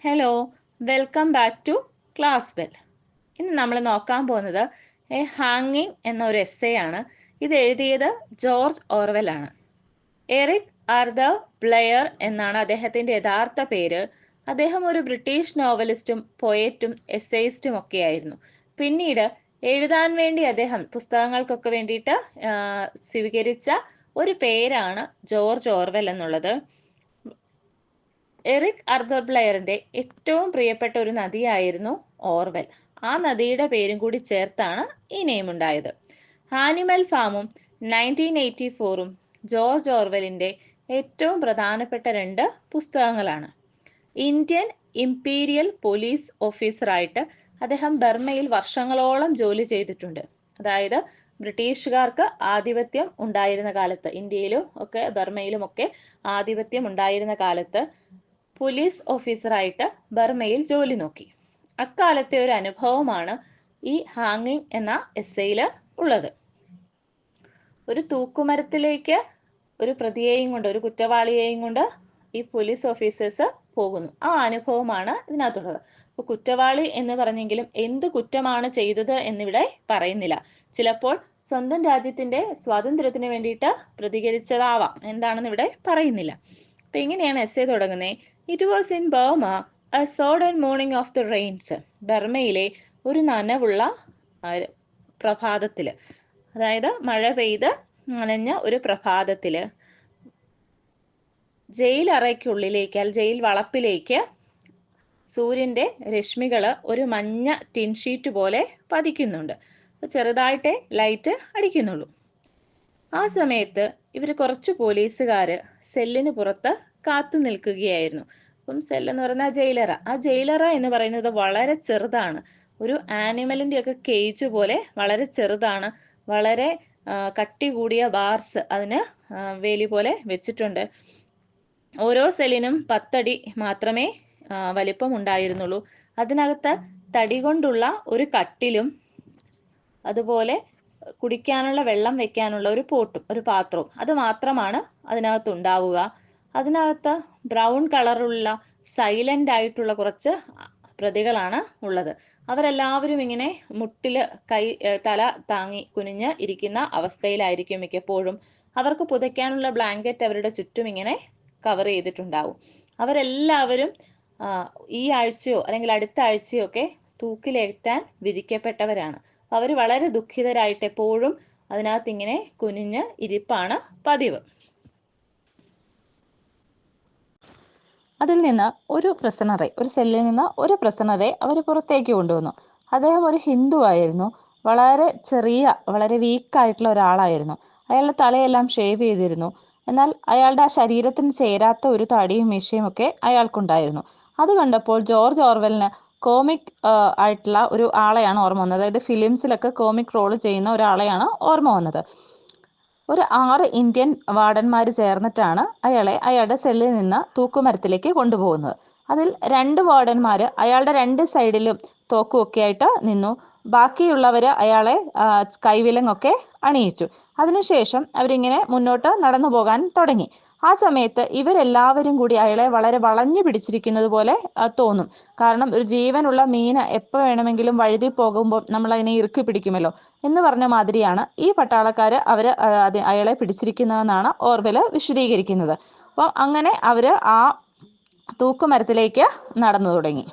Hello, welcome back to class bell. ഇന്ന് നമ്മൾ നോക്കാൻ പോകുന്നത് എ ഹാങ്ങിങ് എന്നൊരു എസ്സേ ആണ്. ഇത് എഴുതിയത് ജോർജ് ഓർവെൽ ആണ്. എറിക് ആർതർ ബ്ലെയർ എന്നാണ് അദ്ദേഹത്തിൻ്റെ യഥാർത്ഥ പേര്. അദ്ദേഹം ഒരു ബ്രിട്ടീഷ് നോവലിസ്റ്റും പോയറ്റും എസ്സേയിസ്റ്റും ഒക്കെയായിരുന്നു. പിന്നീട് എഴുതാൻ വേണ്ടി അദ്ദേഹം പുസ്തകങ്ങൾക്കൊക്കെ വേണ്ടിയിട്ട് സ്വീകരിച്ച ഒരു പേരാണ് ജോർജ് ഓർവെൽ എന്നുള്ളത്. എറിക് ആർതർ ബ്ലെയറിന്റെ ഏറ്റവും പ്രിയപ്പെട്ട ഒരു നദിയായിരുന്നു ഓർവെൽ. ആ നദിയുടെ പേരും കൂടി ചേർത്താണ് ഈ നെയിം ഉണ്ടായത്. ആനിമൽ ഫാമും 1984ഉം ജോർജ് ഓർവെലിന്റെ ഏറ്റവും പ്രധാനപ്പെട്ട രണ്ട് പുസ്തകങ്ങളാണ്. ഇന്ത്യൻ ഇംപീരിയൽ പോലീസ് ഓഫീസറായിട്ട് അദ്ദേഹം ബർമയിൽ വർഷങ്ങളോളം ജോലി ചെയ്തിട്ടുണ്ട്. അതായത് ബ്രിട്ടീഷുകാർക്ക് ആധിപത്യം ഉണ്ടായിരുന്ന കാലത്ത്, ഇന്ത്യയിലും ഒക്കെ ബർമയിലും ഒക്കെ ആധിപത്യം ഉണ്ടായിരുന്ന കാലത്ത് പോലീസ് ഓഫീസറായിട്ട് ബർമയിൽ ജോലി നോക്കി. അക്കാലത്തെ ഒരു അനുഭവമാണ് ഈ ഹാങ്ങിങ് എന്ന എസ്സേയിൽ ഉള്ളത്. ഒരു തൂക്കുമരത്തിലേക്ക് ഒരു പ്രതിയെയും കൊണ്ട്, ഒരു കുറ്റവാളിയെയും കൊണ്ട് ഈ പോലീസ് ഓഫീസേഴ്സ് പോകുന്നു. ആ അനുഭവമാണ് ഇതിനകത്തുള്ളത്. അപ്പോൾ കുറ്റവാളി എന്ന് പറഞ്ഞെങ്കിലും എന്ത് കുറ്റമാണ് ചെയ്തത് എന്നിവിടെ പറയുന്നില്ല. ചിലപ്പോൾ സ്വന്തം രാജ്യത്തിന്റെ സ്വാതന്ത്ര്യത്തിന് വേണ്ടിയിട്ട് പ്രതികരിച്ചതാവാം, എന്താണെന്ന് ഇവിടെ പറയുന്നില്ല. അപ്പൊ ഇങ്ങനെയാണ് എസ്സേ തുടങ്ങുന്നത്. It was in Burma a sodden morning of the rains. ബർമയിലെ ഒരു നനവുള്ള പ്രഭാതത്തില്, അതായത് മഴ പെയ്ത് നനഞ്ഞ ഒരു പ്രഭാതത്തില് ജയിൽ അറയ്ക്കുള്ളിലേക്ക്, ജയിൽ വളപ്പിലേക്ക് സൂര്യന്റെ രശ്മികള് ഒരു മഞ്ഞ ടിൻഷീറ്റ് പോലെ പതിക്കുന്നുണ്ട്. ചെറുതായിട്ടേ ലൈറ്റ് അടിക്കുന്നുള്ളൂ. ആ സമയത്ത് ഇവർ കുറച്ച് പോലീസുകാര് സെല്ലിന് പുറത്ത് കാത്തു നിൽക്കുകയായിരുന്നു. അപ്പം സെല്ലെന്ന് പറഞ്ഞാൽ ജയിലറ. ആ ജയിലറ എന്ന് പറയുന്നത് വളരെ ചെറുതാണ്. ഒരു ആനിമലിന്റെ ഒക്കെ കേജ് പോലെ വളരെ ചെറുതാണ്. വളരെ കട്ടി കൂടിയ ബാർസ് അതിന് വേലി പോലെ വെച്ചിട്ടുണ്ട്. ഓരോ സെല്ലിനും 10 അടി മാത്രമേ വലിപ്പം ഉണ്ടായിരുന്നുള്ളൂ. അതിനകത്ത് തടി കൊണ്ടുള്ള ഒരു കട്ടിലും അതുപോലെ കുടിക്കാനുള്ള വെള്ളം വെക്കാനുള്ള ഒരു പോട്ടും ഒരു പാത്രവും അത് മാത്രമാണ് അതിനകത്ത് ഉണ്ടാവുക. അതിനകത്ത് ബ്രൗൺ കളറുള്ള സൈലന്റ് ആയിട്ടുള്ള കുറച്ച് പ്രതികളാണ് ഉള്ളത്. അവരെല്ലാവരും ഇങ്ങനെ മുട്ടില് തല താങ്ങി കുനിഞ്ഞ് ഇരിക്കുന്ന അവസ്ഥയിലായിരിക്കും മിക്കപ്പോഴും. അവർക്ക് പുതയ്ക്കാനുള്ള ബ്ലാങ്കറ്റ് അവരുടെ ചുറ്റും ഇങ്ങനെ കവർ ചെയ്തിട്ടുണ്ടാവും. അവരെല്ലാവരും ഈ ആഴ്ചയോ അല്ലെങ്കിൽ അടുത്ത ആഴ്ചയോ ഒക്കെ തൂക്കിലേറ്റാൻ വിധിക്കപ്പെട്ടവരാണ്. അവർ വളരെ ദുഃഖിതരായിട്ട് എപ്പോഴും അതിനകത്ത് ഇങ്ങനെ കുനിഞ്ഞ് ഇരിപ്പാണ് പതിവ്. അതിൽ നിന്ന് ഒരു സെല്ലിൽ നിന്ന് ഒരു പ്രസനറെ അവർ പുറത്തേക്ക് കൊണ്ടുവന്നു. അദ്ദേഹം ഒരു ഹിന്ദു ആയിരുന്നു. വളരെ ചെറിയ, വളരെ വീക്കായിട്ടുള്ള ഒരാളായിരുന്നു. അയാളുടെ തലയെല്ലാം ഷേവ് ചെയ്തിരുന്നു. എന്നാൽ അയാളുടെ ആ ശരീരത്തിന് ചേരാത്ത ഒരു തടിയും മീശയും ഒക്കെ അയാൾക്കുണ്ടായിരുന്നു. അത് കണ്ടപ്പോൾ ജോർജ് ഓർവെലിന് കോമിക് ആയിട്ടുള്ള ഒരു ആളെയാണ് ഓർമ്മ വന്നത്. അതായത് ഫിലിംസിലൊക്കെ കോമിക് റോൾ ചെയ്യുന്ന ഒരാളെയാണ് ഓർമ്മ വന്നത്. ഒരു 6 ഇന്ത്യൻ വാർഡന്മാർ ചേർന്നിട്ടാണ് അയാളെ അയാളുടെ സെല്ലിൽ നിന്ന് തൂക്കുമരത്തിലേക്ക് കൊണ്ടുപോകുന്നത്. അതിൽ 2 വാർഡന്മാർ അയാളുടെ 2 സൈഡിലും തോക്കുമൊക്കെ ആയിട്ട് നിന്നു. ബാക്കിയുള്ളവര് അയാളെ കൈവിലങ്ങൊക്കെ അണിയിച്ചു. അതിനുശേഷം അവരിങ്ങനെ മുന്നോട്ട് നടന്നു പോകാൻ തുടങ്ങി. ആ സമയത്ത് ഇവരെല്ലാവരും കൂടി അയാളെ വളരെ വളഞ്ഞു പിടിച്ചിരിക്കുന്നത് പോലെ തോന്നും. കാരണം ഒരു ജീവനുള്ള മീന് എപ്പോൾ വേണമെങ്കിലും വഴുതി പോകുമ്പോൾ നമ്മൾ അതിനെ ഇറുക്കി പിടിക്കുമല്ലോ എന്ന് പറഞ്ഞ മാതിരിയാണ് ഈ പട്ടാളക്കാര് അയാളെ പിടിച്ചിരിക്കുന്നതെന്നാണ് ഓർവെൽ വിശദീകരിക്കുന്നത്. അപ്പം അങ്ങനെ അവര് ആ തൂക്കുമരത്തിലേക്ക് നടന്നു തുടങ്ങി.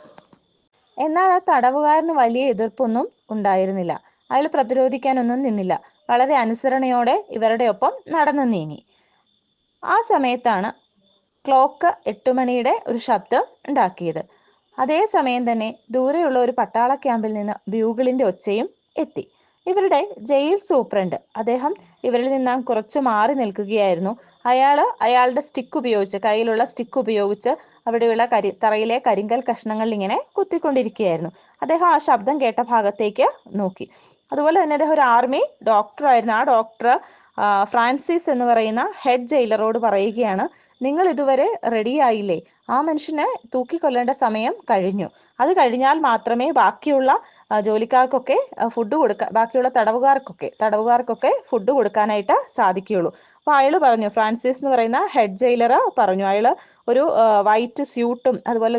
എന്നാൽ ആ തടവുകാരന് വലിയ എതിർപ്പൊന്നും ഉണ്ടായിരുന്നില്ല. അയാൾ പ്രതിരോധിക്കാനൊന്നും നിന്നില്ല. വളരെ അനുസരണയോടെ ഇവരുടെ ഒപ്പം നടന്നു നീങ്ങി. ആ സമയത്താണ് ക്ലോക്ക് 8 മണിയുടെ ഒരു ശബ്ദം ഉണ്ടാക്കിയത്. അതേ സമയം തന്നെ ദൂരെയുള്ള ഒരു പട്ടാള ക്യാമ്പിൽ നിന്ന് ബ്യൂഗിളിന്റെ ഒച്ചയും എത്തി. ഇവരുടെ ജയിൽ സൂപ്രണ്ട് അദ്ദേഹം ഇവരിൽ നിന്നും കുറച്ച് മാറി നിൽക്കുകയായിരുന്നു. അയാളുടെ കയ്യിലുള്ള സ്റ്റിക്ക് ഉപയോഗിച്ച് അവിടെയുള്ള തറയിലെ കരിങ്കൽ കഷ്ണങ്ങളിൽ ഇങ്ങനെ കുത്തിക്കൊണ്ടിരിക്കുകയായിരുന്നു. അദ്ദേഹം ആ ശബ്ദം കേട്ട ഭാഗത്തേക്ക് നോക്കി. അതുപോലെ തന്നെ അദ്ദേഹം ഒരു ആർമി ഡോക്ടർ ആയിരുന്നു. ആ ഡോക്ടർ ഫ്രാൻസിസ് എന്ന് പറയുന്ന ഹെഡ് ജയിലറോട് പറയുകയാണ്, നിങ്ങൾ ഇതുവരെ റെഡിയായില്ലേ? ആ മനുഷ്യനെ തൂക്കിക്കൊല്ലേണ്ട സമയം കഴിഞ്ഞു. അത് കഴിഞ്ഞാൽ മാത്രമേ ബാക്കിയുള്ള ജോലിക്കാർക്കൊക്കെ ബാക്കിയുള്ള തടവുകാർക്കൊക്കെ ഫുഡ് കൊടുക്കാനായിട്ട് സാധിക്കുകയുള്ളൂ. അപ്പോൾ അയാൾ പറഞ്ഞു, ഫ്രാൻസിസ് എന്ന് പറയുന്ന ഹെഡ് ജയിലർ പറഞ്ഞു, അയാൾ ഒരു വൈറ്റ് സ്യൂട്ടും അതുപോലെ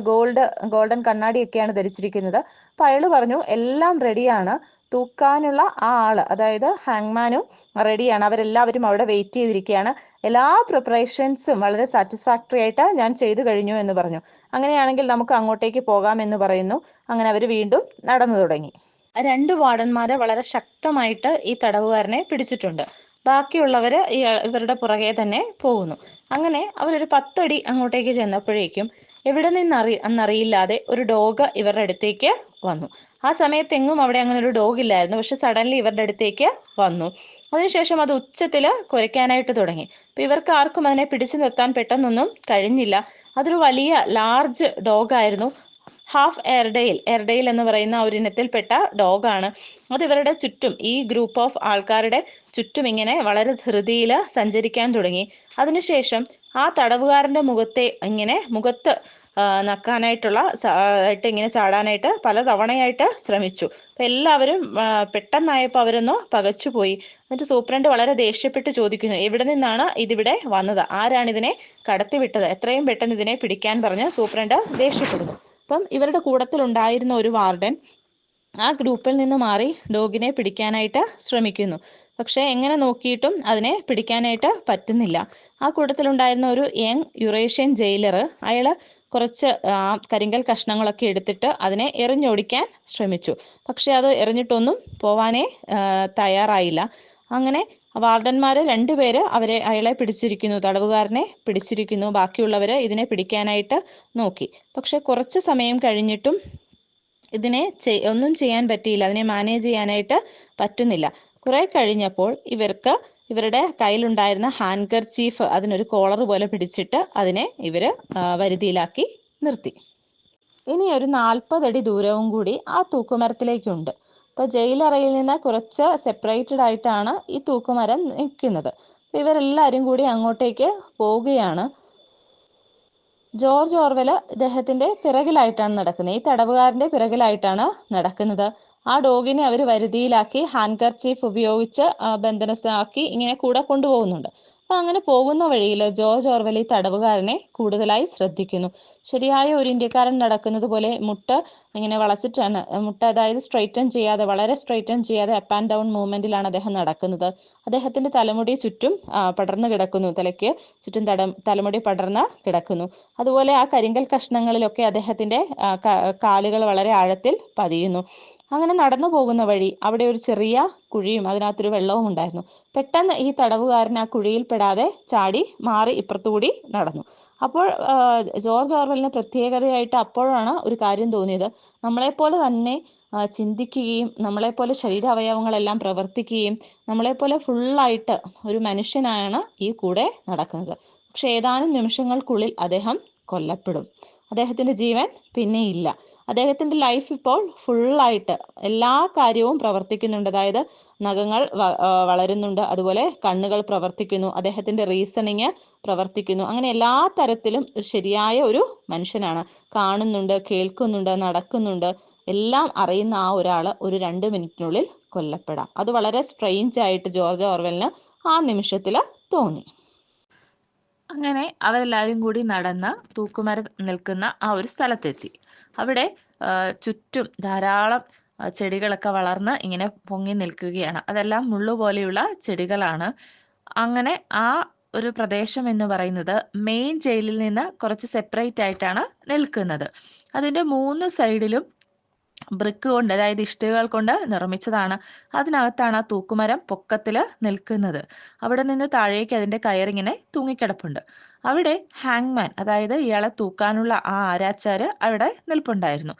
ഗോൾഡൻ കണ്ണാടിയൊക്കെയാണ് ധരിച്ചിരിക്കുന്നത്. അപ്പോൾ അയാൾ പറഞ്ഞു എല്ലാം റെഡിയാണ്, തൂക്കാനുള്ള ആ ആള്, അതായത് ഹാങ്മാനും റെഡിയാണ്, അവരെല്ലാവരും അവിടെ വെയിറ്റ് ചെയ്തിരിക്കുകയാണ്, എല്ലാ പ്രിപ്പറേഷൻസും വളരെ സാറ്റിസ്ഫാക്ടറി ആയിട്ട് ഞാൻ ചെയ്തു കഴിഞ്ഞു എന്ന് പറഞ്ഞു. അങ്ങനെയാണെങ്കിൽ നമുക്ക് അങ്ങോട്ടേക്ക് പോകാം എന്ന് പറയുന്നു. അങ്ങനെ അവർ വീണ്ടും നടന്നു തുടങ്ങി. 2 വാർഡന്മാരെ വളരെ ശക്തമായിട്ട് ഈ തടവുകാരനെ പിടിച്ചിട്ടുണ്ട്. ബാക്കിയുള്ളവര് ഇവരുടെ പുറകെ തന്നെ പോകുന്നു. അങ്ങനെ അവരൊരു 10 അടി അങ്ങോട്ടേക്ക് ചെന്നപ്പോഴേക്കും എവിടെ എന്നറിയില്ലാതെ ഒരു ഡോഗ് ഇവരുടെ അടുത്തേക്ക് വന്നു. ആ സമയത്തെങ്ങും അവിടെ അങ്ങനെ ഒരു ഡോഗ് ഇല്ലായിരുന്നു. പക്ഷെ സഡൻലി ഇവരുടെ അടുത്തേക്ക് വന്നു. അതിനുശേഷം അത് ഉച്ചത്തിൽ കുരയ്ക്കാനായിട്ട് തുടങ്ങി. അപ്പൊ ഇവർക്ക് ആർക്കും അതിനെ പിടിച്ചു നിർത്താൻ പെട്ടെന്നൊന്നും കഴിഞ്ഞില്ല. അതൊരു വലിയ ലാർജ് ഡോഗായിരുന്നു. ഹാഫ് എയർഡെയിൽ എന്ന് പറയുന്ന ഒരു ഇനത്തിൽപ്പെട്ട ഡോഗാണ്. അത് ഇവരുടെ ചുറ്റും, ഈ ഗ്രൂപ്പ് ഓഫ് ആൾക്കാരുടെ ചുറ്റും ഇങ്ങനെ വളരെ ധൃതിയിൽ സഞ്ചരിക്കാൻ തുടങ്ങി. അതിനുശേഷം ആ തടവുകാരന്റെ മുഖത്ത് നക്കാനായിട്ടുള്ള ഇങ്ങനെ ചാടാനായിട്ട് പല തവണയായിട്ട് ശ്രമിച്ചു. അപ്പൊ എല്ലാവരും പെട്ടെന്നായപ്പോൾ അവരൊന്ന് പകച്ചുപോയി. എന്നിട്ട് സൂപ്രണ്ട് വളരെ ദേഷ്യപ്പെട്ട് ചോദിക്കുന്നു, എവിടെ നിന്നാണ് ഇതിവിടെ വന്നത്, ആരാണ് ഇതിനെ കടത്തിവിട്ടത്, എത്രയും പെട്ടെന്ന് ഇതിനെ പിടിക്കാൻ പറഞ്ഞ് സൂപ്രണ്ട് ദേഷ്യപ്പെടുന്നു. അപ്പം ഇവരുടെ കൂട്ടത്തിലുണ്ടായിരുന്ന ഒരു വാർഡൻ ആ ഗ്രൂപ്പിൽ നിന്ന് മാറി ഡോഗിനെ പിടിക്കാനായിട്ട് ശ്രമിക്കുന്നു. പക്ഷെ എങ്ങനെ നോക്കിയിട്ടും അതിനെ പിടിക്കാനായിട്ട് പറ്റുന്നില്ല. ആ കൂട്ടത്തിലുണ്ടായിരുന്ന ഒരു യങ് യുറേഷ്യൻ ജയിലർ, അയാൾ കുറച്ച് കരിങ്കൽ കഷ്ണങ്ങളൊക്കെ എടുത്തിട്ട് അതിനെ എറിഞ്ഞോടിക്കാൻ ശ്രമിച്ചു. പക്ഷെ അത് എറിഞ്ഞിട്ടൊന്നും പോവാനേ തയ്യാറായില്ല. അങ്ങനെ വാർഡന്മാര് 2 പേര് അയാളെ പിടിച്ചിരിക്കുന്നു, തടവുകാരനെ പിടിച്ചിരിക്കുന്നു. ബാക്കിയുള്ളവര് ഇതിനെ പിടിക്കാനായിട്ട് നോക്കി. പക്ഷെ കുറച്ച് സമയം കഴിഞ്ഞിട്ടും ഇതിനെ ഒന്നും ചെയ്യാൻ പറ്റിയില്ല, അതിനെ മാനേജ് ചെയ്യാനായിട്ട് പറ്റുന്നില്ല. കുറെ കഴിഞ്ഞപ്പോൾ ഇവരുടെ കയ്യിലുണ്ടായിരുന്ന ഹാൻകർചീഫ്, അതിനൊരു കോളർ പോലെ പിടിച്ചിട്ട് അതിനെ ഇവര് വരുതിയിലാക്കി നിർത്തി. ഇനി ഒരു 40 അടി ദൂരവും കൂടി ആ തൂക്കുമരത്തിലേക്കുണ്ട്. ഇപ്പൊ ജയിലറയിൽ നിന്ന് കുറച്ച് സെപ്പറേറ്റഡ് ആയിട്ടാണ് ഈ തൂക്കുമരം നിൽക്കുന്നത്. ഇവരെല്ലാവരും കൂടി അങ്ങോട്ടേക്ക് പോവുകയാണ്. ജോർജ് ഓർവെൽ ഇദ്ദേഹത്തിന്റെ പിറകിലായിട്ടാണ് നടക്കുന്നത്, ഈ തടവുകാരന്റെ പിറകിലായിട്ടാണ് നടക്കുന്നത്. ആ ഡോഗിനെ അവർ വരുതിയിലാക്കി ഹാൻകർചീഫ് ഉപയോഗിച്ച് ബന്ധനസ്ഥാക്കി ഇങ്ങനെ കൂടെ കൊണ്ടുപോകുന്നുണ്ട്. അപ്പൊ അങ്ങനെ പോകുന്ന വഴിയിൽ ജോർജ് ഓർവെൽ ഈ തടവുകാരനെ കൂടുതലായി ശ്രദ്ധിക്കുന്നു. ശരിയായ ഒരു ഇന്ത്യക്കാരൻ നടക്കുന്നത് പോലെ മുട്ട ഇങ്ങനെ വളച്ചിട്ടാണ്, അതായത് വളരെ സ്ട്രൈറ്റൻ ചെയ്യാതെ അപ്പ് ആൻഡ് ഡൗൺ മൂവ്മെന്റിലാണ് അദ്ദേഹം നടക്കുന്നത്. അദ്ദേഹത്തിന്റെ തലമുടി ചുറ്റും പടർന്നു കിടക്കുന്നു, തലയ്ക്ക് ചുറ്റും തലമുടി പടർന്ന് കിടക്കുന്നു. അതുപോലെ ആ കരിങ്കൽ കഷ്ണങ്ങളിലൊക്കെ അദ്ദേഹത്തിന്റെ കാലുകൾ വളരെ ആഴത്തിൽ പതിയുന്നു. അങ്ങനെ നടന്നു പോകുന്ന വഴി അവിടെ ഒരു ചെറിയ കുഴിയും അതിനകത്തൊരു വെള്ളവും ഉണ്ടായിരുന്നു. പെട്ടെന്ന് ഈ തടവുകാരൻ ആ കുഴിയിൽ പെടാതെ ചാടി മാറി ഇപ്പുറത്തുകൂടി നടന്നു. അപ്പോൾ ജോർജ് ഓർവെലിന് പ്രത്യേകതയായിട്ട് അപ്പോഴാണ് ഒരു കാര്യം തോന്നിയത്. നമ്മളെപ്പോലെ തന്നെ ചിന്തിക്കുകയും നമ്മളെപ്പോലെ ശരീരാവയവങ്ങളെല്ലാം പ്രവർത്തിക്കുകയും നമ്മളെപ്പോലെ ഫുള്ളായിട്ട് ഒരു മനുഷ്യനാണ് ഈ കൂടെ നടക്കുന്നത്. പക്ഷെ ഏതാനും നിമിഷങ്ങൾക്കുള്ളിൽ അദ്ദേഹം കൊല്ലപ്പെടും. അദ്ദേഹത്തിന്റെ ജീവൻ പിന്നെയില്ല. അദ്ദേഹത്തിന്റെ ലൈഫ് ഇപ്പോൾ ഫുള്ളായിട്ട് എല്ലാ കാര്യവും പ്രവർത്തിക്കുന്നുണ്ട്. അതായത് നഖങ്ങൾ വളരുന്നുണ്ട്, അതുപോലെ കണ്ണുകൾ പ്രവർത്തിക്കുന്നു, അദ്ദേഹത്തിന്റെ റീസണിങ് പ്രവർത്തിക്കുന്നു. അങ്ങനെ എല്ലാ തരത്തിലും ശരിയായ ഒരു മനുഷ്യനാണ്. കാണുന്നുണ്ട്, കേൾക്കുന്നുണ്ട്, നടക്കുന്നുണ്ട്, എല്ലാം അറിയുന്ന ആ ഒരാൾ ഒരു 2 മിനിറ്റിനുള്ളിൽ കൊല്ലപ്പെടാം. അത് വളരെ സ്ട്രെയിഞ്ച് ആയിട്ട് ജോർജ് ഓർവെലിന് ആ നിമിഷത്തിൽ തോന്നി. അങ്ങനെ അവരെല്ലാവരും കൂടി നടന്ന് തൂക്കുമരം നിൽക്കുന്ന ആ ഒരു സ്ഥലത്തെത്തി. അവിടെ ചുറ്റും ധാരാളം ചെടികളൊക്കെ വളർന്ന് ഇങ്ങനെ പൊങ്ങി നിൽക്കുകയാണ്. അതെല്ലാം മുള്ളുപോലെയുള്ള ചെടികളാണ്. അങ്ങനെ ആ ഒരു പ്രദേശം എന്ന് പറയുന്നത് മെയിൻ ജയിലിൽ നിന്ന് കുറച്ച് സെപ്പറേറ്റ് ആയിട്ടാണ് നിൽക്കുന്നത്. അതിന്റെ 3 സൈഡിലും ബ്രിക്ക് കൊണ്ട്, അതായത് ഇഷ്ടികകൾ കൊണ്ട് നിർമ്മിച്ചതാണ്. അതിനകത്താണ് ആ തൂക്കുമരം പൊക്കത്തിൽ നിൽക്കുന്നത്. അവിടെ നിന്ന് താഴേക്ക് അതിന്റെ കയറിങ്ങനെ തൂങ്ങിക്കിടപ്പുണ്ട്. അവിടെ ഹാങ്മാൻ, അതായത് ഇയാളെ തൂക്കാനുള്ള ആ ആരാച്ചാര് അവിടെ നിൽപ്പുണ്ടായിരുന്നു.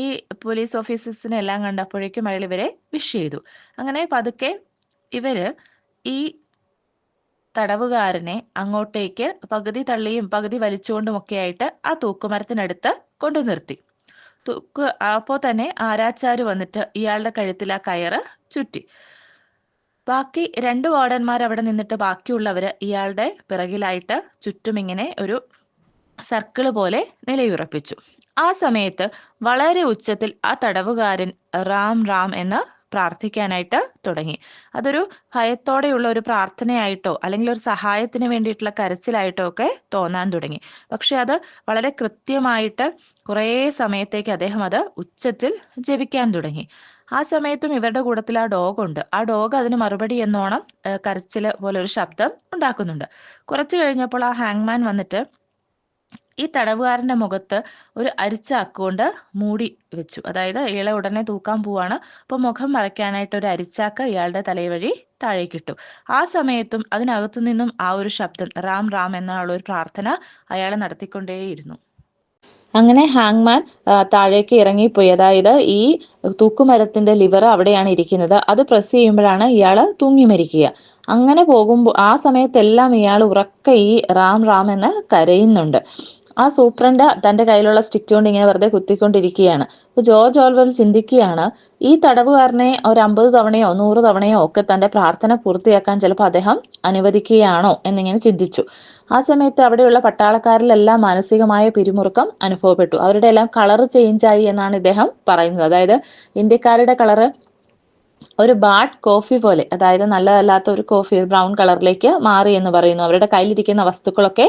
ഈ പോലീസ് ഓഫീസേഴ്സിനെ എല്ലാം കണ്ടപ്പോഴേക്കും അയാൾ ഇവരെ വിഷ് ചെയ്തു. അങ്ങനെ പതുക്കെ ഇവര് ഈ തടവുകാരനെ അങ്ങോട്ടേക്ക് പകുതി തള്ളിയും പകുതി വലിച്ചുകൊണ്ടും ഒക്കെ ആയിട്ട് ആ തൂക്കുമരത്തിനടുത്ത് കൊണ്ടു നിർത്തി. അപ്പോൾ തന്നെ ആരാച്ചാര് വന്നിട്ട് ഇയാളുടെ കഴുത്തിൽ ആ കയറ് ചുറ്റി. ബാക്കി 2 വാർഡന്മാർ അവിടെ നിന്നിട്ട് ബാക്കിയുള്ളവര് ഇയാളുടെ പിറകിലായിട്ട് ചുറ്റും ഇങ്ങനെ ഒരു സർക്കിള് പോലെ നിലയുറപ്പിച്ചു. ആ സമയത്ത് വളരെ ഉച്ചത്തിൽ ആ തടവുകാരൻ റാം റാം എന്ന് പ്രാർത്ഥിക്കാനായിട്ട് തുടങ്ങി. അതൊരു ഭയത്തോടെയുള്ള ഒരു പ്രാർത്ഥനയായിട്ടോ അല്ലെങ്കിൽ ഒരു സഹായത്തിന് വേണ്ടിയിട്ടുള്ള കരച്ചിലായിട്ടോ ഒക്കെ തോന്നാൻ തുടങ്ങി. പക്ഷെ അത് വളരെ കൃത്യമായിട്ട് കുറേ സമയത്തേക്ക് അദ്ദേഹം അത് ഉച്ചത്തിൽ ജപിക്കാൻ തുടങ്ങി. ആ സമയത്തും ഇവരുടെ കൂട്ടത്തിൽ ആ ഡോഗ് ഉണ്ട്. ആ ഡോഗ് അതിന് മറുപടി എന്നോണം കരച്ചിൽ പോലെ ഒരു ശബ്ദം ഉണ്ടാക്കുന്നുണ്ട്. കുറച്ചു കഴിഞ്ഞപ്പോൾ ആ ഹാങ്മാൻ വന്നിട്ട് ഈ തടവുകാരന്റെ മുഖത്ത് ഒരു അരിച്ചാക്ക് കൊണ്ട് മൂടി വെച്ചു. അതായത് ഇയാളെ ഉടനെ തൂക്കാൻ പോവാണ്. അപ്പോൾ മുഖം മറയ്ക്കാനായിട്ട് ഒരു അരിച്ചാക്ക് ഇയാളുടെ തലവഴി താഴേക്കിട്ടു. ആ സമയത്തും അതിനകത്തു നിന്നും ആ ഒരു ശബ്ദം റാം റാം എന്നുള്ള ഒരു പ്രാർത്ഥന അയാളെ നടത്തിക്കൊണ്ടേയിരുന്നു. അങ്ങനെ ഹാങ്മാൻ താഴേക്ക് ഇറങ്ങിപ്പോയി. അതായത് ഈ തൂക്കുമരത്തിന്റെ ലിവർ അവിടെയാണ് ഇരിക്കുന്നത്. അത് പ്രസ് ചെയ്യുമ്പോഴാണ് ഇയാള് തൂങ്ങി മരിക്കുക. അങ്ങനെ പോകുമ്പോൾ ആ സമയത്തെല്ലാം ഇയാൾ ഉറക്കെ ഈ റാം റാം എന്ന് കരയുന്നുണ്ട്. ആ സൂപ്രണ്ട് തന്റെ കയ്യിലുള്ള സ്റ്റിക്ക് കൊണ്ട് ഇങ്ങനെ വെറുതെ കുത്തിക്കൊണ്ടിരിക്കുകയാണ്. അപ്പൊ ജോർജ് ഓർവെൽ ചിന്തിക്കുകയാണ്, ഈ തടവുകാരനെ ഒരു 50 തവണയോ 100 തവണയോ ഒക്കെ തന്റെ പ്രാർത്ഥന പൂർത്തിയാക്കാൻ ചിലപ്പോൾ അദ്ദേഹം അനുവദിക്കുകയാണോ എന്നിങ്ങനെ ചിന്തിച്ചു. ആ സമയത്ത് അവിടെയുള്ള പട്ടാളക്കാരിലെല്ലാം മാനസികമായ പിരിമുറുക്കം അനുഭവപ്പെട്ടു. അവരുടെ എല്ലാം കളർ ചേഞ്ച് ആയി എന്നാണ് ഇദ്ദേഹം പറയുന്നത്. അതായത് ഇന്ത്യക്കാരുടെ കളറ് ഒരു ബാഡ് കോഫി പോലെ, അതായത് നല്ലതല്ലാത്ത ഒരു കോഫി ബ്രൗൺ കളറിലേക്ക് മാറി എന്ന് പറയുന്നു. അവരുടെ കയ്യിലിരിക്കുന്ന വസ്തുക്കളൊക്കെ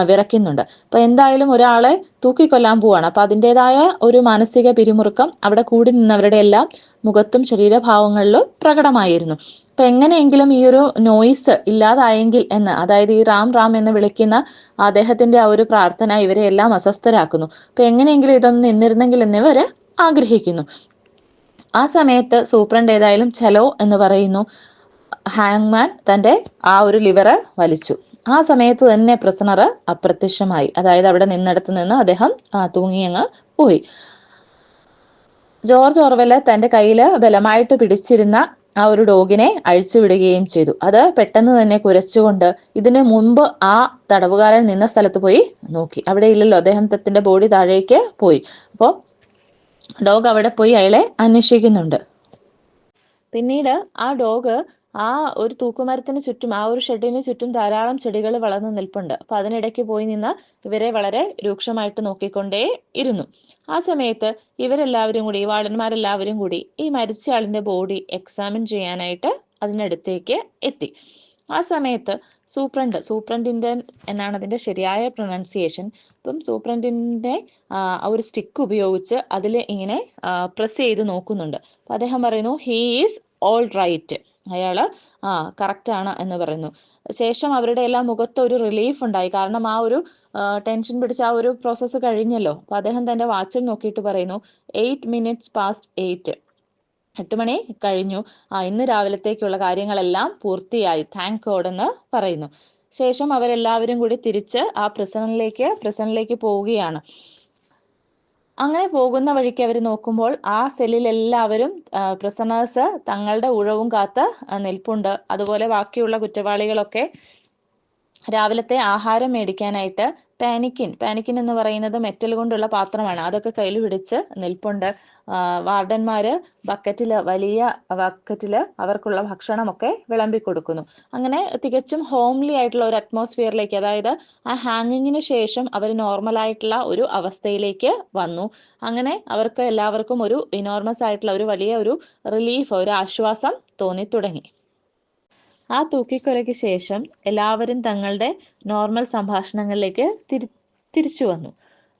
വിറയ്ക്കുന്നുണ്ട്. അപ്പൊ എന്തായാലും ഒരാളെ തൂക്കിക്കൊല്ലാൻ പോവാണ്. അപ്പൊ അതിൻ്റെതായ ഒരു മാനസിക പിരിമുറുക്കം അവിടെ കൂടി നിന്നവരുടെ എല്ലാം മുഖത്തും ശരീരഭാവങ്ങളിലും പ്രകടമായിരുന്നു. അപ്പൊ എങ്ങനെയെങ്കിലും ഈ ഒരു നോയിസ് ഇല്ലാതായെങ്കിൽ എന്ന്, അതായത് ഈ റാം റാം എന്ന് വിളിക്കുന്ന അദ്ദേഹത്തിന്റെ ആ ഒരു പ്രാർത്ഥന ഇവരെ എല്ലാം അസ്വസ്ഥരാക്കുന്നു. അപ്പൊ എങ്ങനെയെങ്കിലും ഇതൊന്ന് നിന്നിരുന്നെങ്കിൽ എന്നിവര് ആഗ്രഹിക്കുന്നു. ആ സമയത്ത് സൂപ്രണ്ട് ഏതായാലും ചലോ എന്ന് പറയുന്നു. ഹാങ്മാൻ തന്റെ ആ ഒരു ലിവറ് വലിച്ചു. ആ സമയത്ത് തന്നെ പ്രിസണർ അപ്രത്യക്ഷമായി. അതായത് അവിടെ നിന്നിടത്ത് നിന്ന് അദ്ദേഹം തൂങ്ങിയങ്ങ് പോയി. ജോർജ് ഓർവെല് തന്റെ കയ്യില് ബലമായിട്ട് പിടിച്ചിരുന്ന ആ ഒരു ഡോഗിനെ അഴിച്ചുവിടുകയും ചെയ്തു. അത് പെട്ടെന്ന് തന്നെ കുരച്ചുകൊണ്ട് ഇതിന് മുൻപ് ആ തടവുകാരൻ നിന്ന സ്ഥലത്ത് പോയി നോക്കി. അവിടെ ഇല്ലല്ലോ, അദ്ദേഹത്തിന്റെ ബോഡി താഴേക്ക് പോയി. അപ്പോൾ ഡോഗ് അവിടെ പോയി അയാളെ അന്വേഷിക്കുന്നുണ്ട്. പിന്നീട് ആ ഡോഗ് ആ ഒരു തൂക്കുമരത്തിന് ചുറ്റും, ആ ഒരു ഷെഡിന് ചുറ്റും ധാരാളം ചെടികൾ വളർന്നു നിൽപ്പുണ്ട്. അപ്പൊ അതിനിടയ്ക്ക് പോയി നിന്ന് ഇവരെ വളരെ രൂക്ഷമായിട്ട് നോക്കിക്കൊണ്ടേ ഇരുന്നു. ആ സമയത്ത് ഇവരെല്ലാവരും കൂടി, ഈ വാർഡന്മാരെല്ലാവരും കൂടി ഈ മരിച്ചയാളിന്റെ ബോഡി എക്സാമിൻ ചെയ്യാനായിട്ട് അതിനടുത്തേക്ക് എത്തി. ആ സമയത്ത് സൂപ്രണ്ടിന്റെ എന്നാണ് അതിന്റെ ശരിയായ പ്രൊനൗൺസിയേഷൻ. അപ്പം സൂപ്രണ്ടിന്റെ ആ ഒരു സ്റ്റിക്ക് ഉപയോഗിച്ച് അതിൽ ഇങ്ങനെ പ്രസ് ചെയ്ത് നോക്കുന്നുണ്ട്. അപ്പൊ അദ്ദേഹം പറയുന്നു, ഹീ ഈസ് ഓൾ റൈറ്റ്, അയാള് കറക്റ്റ് ആണ് എന്ന് പറയുന്നു. ശേഷം അവരുടെ എല്ലാം മുഖത്ത് ഒരു റിലീഫ് ഉണ്ടായി. കാരണം ആ ഒരു ടെൻഷൻ പിടിച്ച ആ ഒരു പ്രോസസ്സ് കഴിഞ്ഞല്ലോ. അപ്പൊ അദ്ദേഹം തന്റെ വാച്ചിൽ നോക്കിയിട്ട് പറയുന്നു, 8 minutes past 8, 8 മണി കഴിഞ്ഞു. ഇന്ന് രാവിലത്തേക്കുള്ള കാര്യങ്ങളെല്ലാം പൂർത്തിയായി, താങ്ക് ഗോഡ് എന്ന് പറയുന്നു. ശേഷം അവരെല്ലാവരും കൂടി തിരിച്ച് ആ പ്രിസണിലേക്ക് പോവുകയാണ്. അങ്ങനെ പോകുന്ന വഴിക്ക് അവർ നോക്കുമ്പോൾ ആ സെല്ലിൽ എല്ലാവരും പ്രിസണേഴ്സ് തങ്ങളുടെ ഉഴവും കാത്ത് നിൽപ്പുണ്ട്. അതുപോലെ ബാക്കിയുള്ള കുറ്റവാളികളൊക്കെ രാവിലത്തെ ആഹാരം മേടിക്കാനായിട്ട് പാനിക്കിൻ എന്ന് പറയുന്നത് മെറ്റൽ കൊണ്ടുള്ള പാത്രമാണ്, അതൊക്കെ കയ്യിൽ പിടിച്ച് നിൽപ്പുണ്ട്. വാർഡന്മാര് വലിയ ബക്കറ്റില് അവർക്കുള്ള ഭക്ഷണമൊക്കെ വിളമ്പി കൊടുക്കുന്നു. അങ്ങനെ തികച്ചും ഹോംലി ആയിട്ടുള്ള ഒരു അറ്റ്മോസ്ഫിയറിലേക്ക്, അതായത് ആ ഹാങ്ങിങ്ങിന് ശേഷം അവർ നോർമൽ ആയിട്ടുള്ള ഒരു അവസ്ഥയിലേക്ക് വന്നു. അങ്ങനെ അവർക്ക് എല്ലാവർക്കും ഒരു ഇനോർമസ് ആയിട്ടുള്ള ഒരു വലിയ ഒരു റിലീഫ്, ഒരു ആശ്വാസം തോന്നി തുടങ്ങി. ആ തൂക്കിക്കൊലയ്ക്ക് ശേഷം എല്ലാവരും തങ്ങളുടെ നോർമൽ സംഭാഷണങ്ങളിലേക്ക് തിരിച്ചു വന്നു.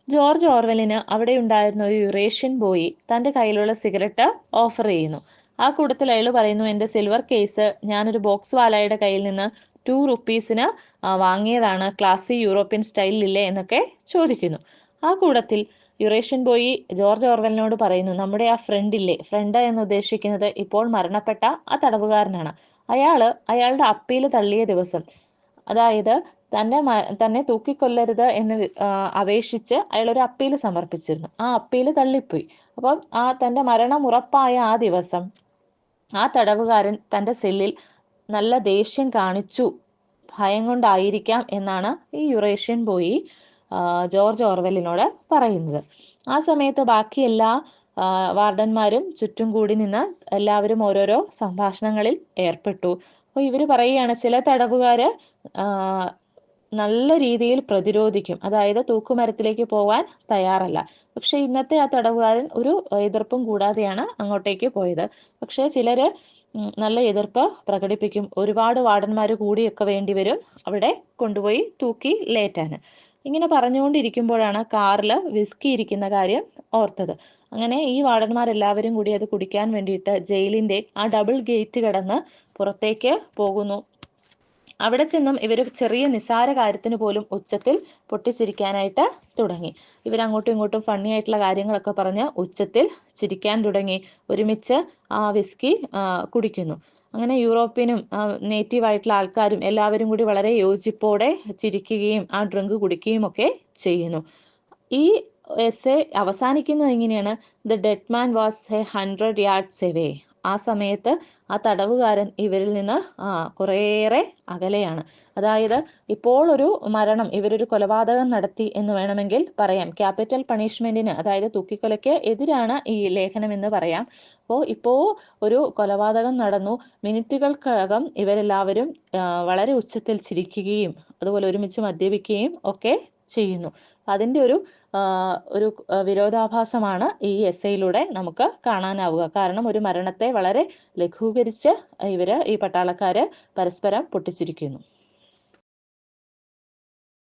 ജോർജ് ഓർവെലിന് അവിടെ ഉണ്ടായിരുന്ന ഒരു യുറേഷ്യൻ ബോയ് തന്റെ കയ്യിലുള്ള സിഗരറ്റ് ഓഫർ ചെയ്യുന്നു. ആ കൂട്ടത്തിൽ അയാൾ പറയുന്നു, എൻ്റെ സിൽവർ കേസ് ഞാനൊരു ബോക്സ് വാലയുടെ കയ്യിൽ നിന്ന് 2 rupeesന് വാങ്ങിയതാണ്, ക്ലാസി യൂറോപ്യൻ സ്റ്റൈലില്ലേ എന്നൊക്കെ ചോദിക്കുന്നു. ആ കൂട്ടത്തിൽ യുറേഷ്യൻ ബോയ് ജോർജ് ഓർവെലിനോട് പറയുന്നു, നമ്മുടെ ആ ഫ്രണ്ട് എന്ന് ഉദ്ദേശിക്കുന്നത് ഇപ്പോൾ മരണപ്പെട്ട ആ തടവുകാരനാണ്. അയാളുടെ അപ്പീൽ തള്ളിയ ദിവസം, അതായത് തന്നെ തൂക്കിക്കൊല്ലരുത് എന്ന് അപേക്ഷിച്ച് അയാൾ ഒരു അപ്പീൽ സമർപ്പിച്ചിരുന്നു. ആ അപ്പീൽ തള്ളിപ്പോയി. അപ്പം തന്റെ മരണം ഉറപ്പായ ആ ദിവസം ആ തടവുകാരൻ തന്റെ സെല്ലിൽ നല്ല ദേഷ്യം കാണിച്ചു, ഭയം കൊണ്ടായിരിക്കാം എന്നാണ് ഈ യുറേഷ്യൻ ബോയ് ജോർജ് ഓർവെലിനോട് പറയുന്നത്. ആ സമയത്ത് ബാക്കി എല്ലാ വാർഡന്മാരും ചുറ്റും കൂടി നിന്ന് എല്ലാവരും ഓരോരോ സംഭാഷണങ്ങളിൽ ഏർപ്പെട്ടു. അപ്പോൾ ഇവർ പറയുകയാണ്, ചില തടവുകാര് നല്ല രീതിയിൽ പ്രതിരോധിക്കും, അതായത് തൂക്കുമരത്തിലേക്ക് പോവാൻ തയ്യാറല്ല. പക്ഷെ ഇന്നത്തെ ആ തടവുകാരൻ ഒരു എതിർപ്പും കൂടാതെയാണ് അങ്ങോട്ടേക്ക് പോയത്. പക്ഷെ ചിലര് നല്ല എതിർപ്പ് പ്രകടിപ്പിക്കും. ഒരുപാട് വാർഡന്മാർ കൂടിയൊക്കെ വേണ്ടി വരും അവിടെ കൊണ്ടുപോയി തൂക്കി ലേറ്റാന്. ഇങ്ങനെ പറഞ്ഞുകൊണ്ടിരിക്കുമ്പോഴാണ് കാറിൽ വിസ്കി ഇരിക്കുന്ന കാര്യം ഓർത്തത്. അങ്ങനെ ഈ വാർഡന്മാരെല്ലാവരും കൂടി അത് കുടിക്കാൻ വേണ്ടിയിട്ട് ജയിലിന്റെ ആ ഡബിൾ ഗേറ്റ് കടന്ന് പുറത്തേക്ക് പോകുന്നു. അവിടെ ചെന്നും ഇവർ ചെറിയ നിസാര കാര്യത്തിന് പോലും ഉച്ചത്തിൽ പൊട്ടിച്ചിരിക്കാനായിട്ട് തുടങ്ങി. ഇവരങ്ങോട്ടും ഇങ്ങോട്ടും ഫണ്ണി ആയിട്ടുള്ള കാര്യങ്ങളൊക്കെ പറഞ്ഞ് ഉച്ചത്തിൽ ചിരിക്കാൻ തുടങ്ങി. ഒരുമിച്ച് ആ വിസ്കി കുടിക്കുന്നു. അങ്ങനെ യൂറോപ്യനും നേറ്റീവ് ആയിട്ടുള്ള ആൾക്കാരും എല്ലാവരും കൂടി വളരെ യോജിപ്പോടെ ചിരിക്കുകയും ആ ഡ്രിങ്ക് കുടിക്കുകയും ഒക്കെ ചെയ്യുന്നു. ഈ എസ്സേ അവസാനിക്കുന്നത് എങ്ങനെയാണ്? The dead man was 100 yards away. ആ സമയത്ത് ആ തടവുകാരൻ ഇവരിൽ നിന്ന് കുറേയേറെ അകലെയാണ്. അതായത് ഇപ്പോൾ ഒരു മരണം, ഇവരൊരു കൊലപാതകം നടത്തി എന്ന് വേണമെങ്കിൽ പറയാം. ക്യാപിറ്റൽ പണിഷ്മെന്റിന്, അതായത് തൂക്കിക്കൊലയ്ക്ക് എതിരാണ് ഈ ലേഖനം എന്ന് പറയാം. ഇപ്പോൾ ഒരു കൊലപാതകം നടന്നു, മിനിറ്റുകൾക്കകം ഇവരെല്ലാവരും വളരെ ഉച്ചത്തിൽ ചിരിക്കുകയും അതുപോലെ ഒരുമിച്ച് മദ്യപിക്കുകയും ഒക്കെ ചെയ്യുന്നു. അതിൻ്റെ ഒരു വിരോധാഭാസമാണ് ഈ എസ്സേയിലൂടെ നമുക്ക് കാണാനാവുക. കാരണം ഒരു മരണത്തെ വളരെ ലഘൂകരിച്ച് ഈ പട്ടാളക്കാര് പരസ്പരം പൊട്ടിച്ചിരിക്കുന്നു.